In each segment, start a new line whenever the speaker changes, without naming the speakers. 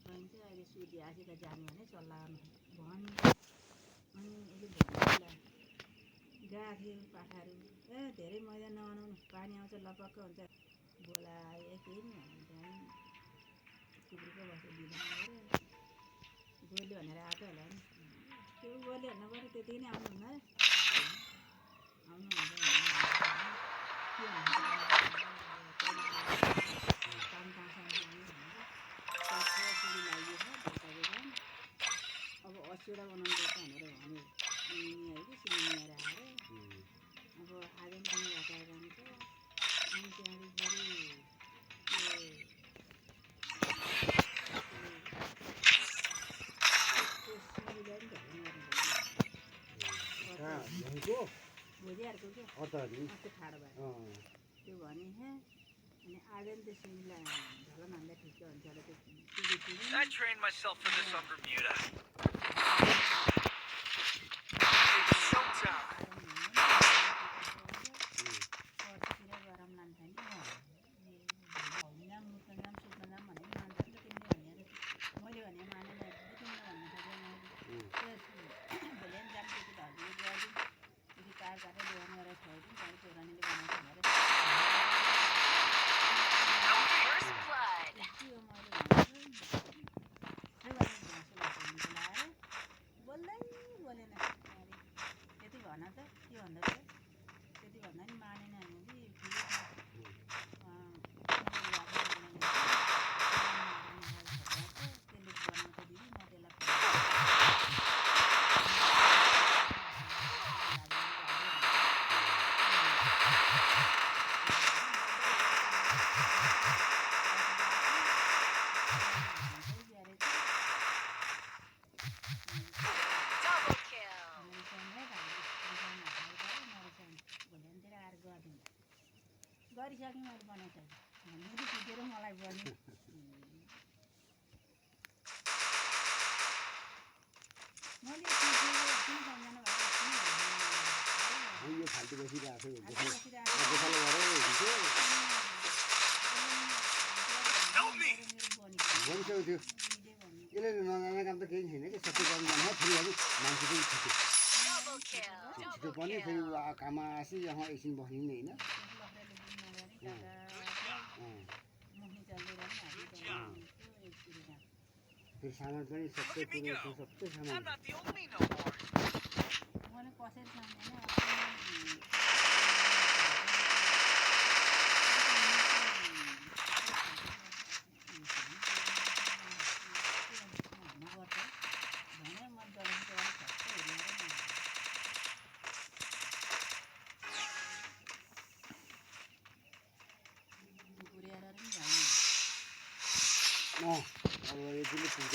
बहिनी चाहिँ अहिले सुर्ती आसित जाने भने सल्लाह भन् अनि यसले भन्नु गाथे पाठाहरू धेरै मैदा नबनाउनु पानी आउँछ लपक्क हुन्छ बोलाए केही नि भने त्यहाँ कुकुरको बसेर दिँदैन गोली भनेर आएको होला नि त्यो गोली हेर्नु पऱ्यो त्यति नै आउनुहुन्न आउनुहुन्छ काम छोरी लागि छ अब 80वटा बनाउनुपर्छ भनेर भन्यो है कि सिलिएर आएर अब आजम पनि घटाएर जान्छ अनि त्यहाँदेखि भोलिहारको क्या ठाडो भयो त्यो भने अनि आजम त्यो सिमीलाई झलन हान्दा ठिक हुन्छ होला त्यो I trained myself for this on Bermuda. Showtime. गरिसकेँ मैले बनाइसकेँ मैले सिकेर मलाई बन्यो मैले यो फाल्टु बसिरहेको बनिसक्यो थियो यसले नजाने काम त केही छैन कि सबै गर्नु जान्छ फेरि अब मान्छे पनि छिटो पनि फेरि काममा आसी यहाँ एकछिन बस्ने होइन फिर सामान पनि सबै कुरो सबै सामान मैले कसरी सम्झेन अब यतिले पुग्छ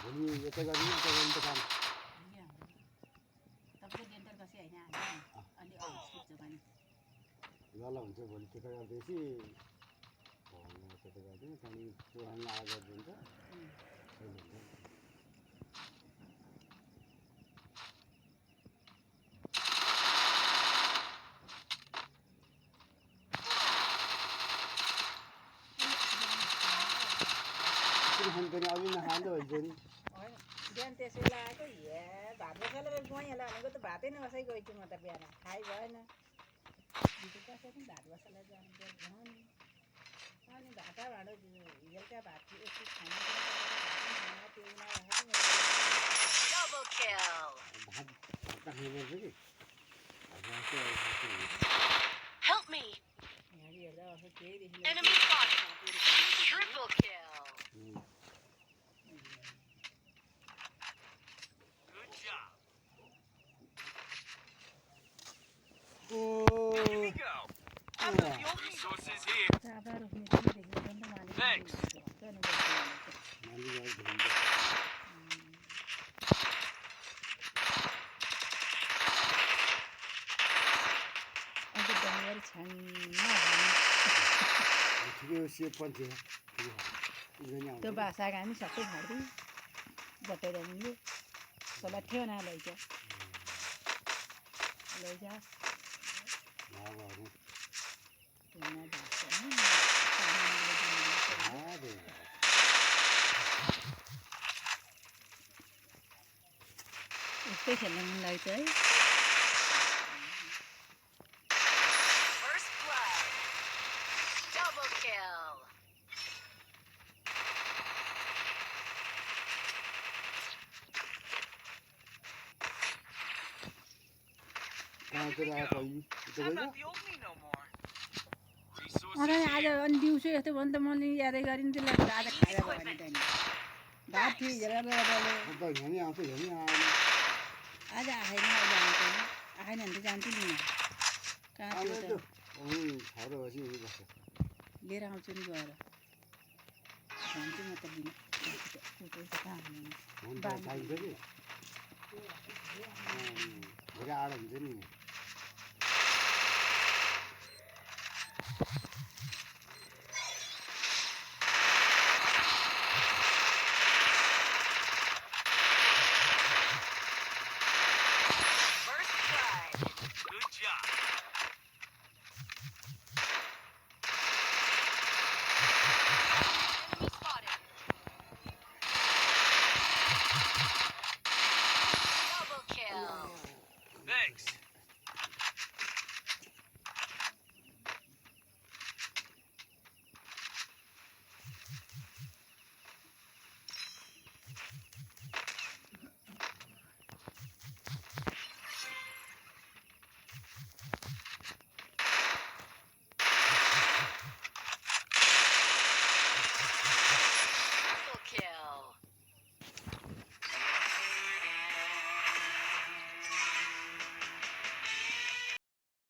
भोलि यता गर्ने उता गर्ने त काम ल हुन्छ भोलि त्यता गर्दैछु त्यता गरिदिनु त्यहाँदेखि पुरानो आएर गरिदिन्छ पनि अघि नखाँदो हुन्छ नि बिहान त्यसो लगाएको भात बसालेर गएँ होला भनेको त भातै नबसाइ गएछु म त बिहान खाइ भएन कसरी भात बसालेर जानु अनि भाटा भाँडो बेलुका भात एकछिन खाना त्यो Thanks. त्यो बासा हामी सबै खाँदै बटेर मिल्यो सोला थियो ना लैजा लैजा यस्तै खेल्न मन लाग्छ है
First blood. Double kill.
I'm not the old me no more.
अनि आज अनि दिउँसो यस्तो भयो नि त मैले यादै गरिन् त्यसलाई आज खाएर भयो भने त भात थियो हिजो आज आएन अहिले आएन भने त जान्छु नि म कहाँ थियो त लिएर आउँछु नि गएर भन्छु म त लिन कहाँ
हुन्छ नि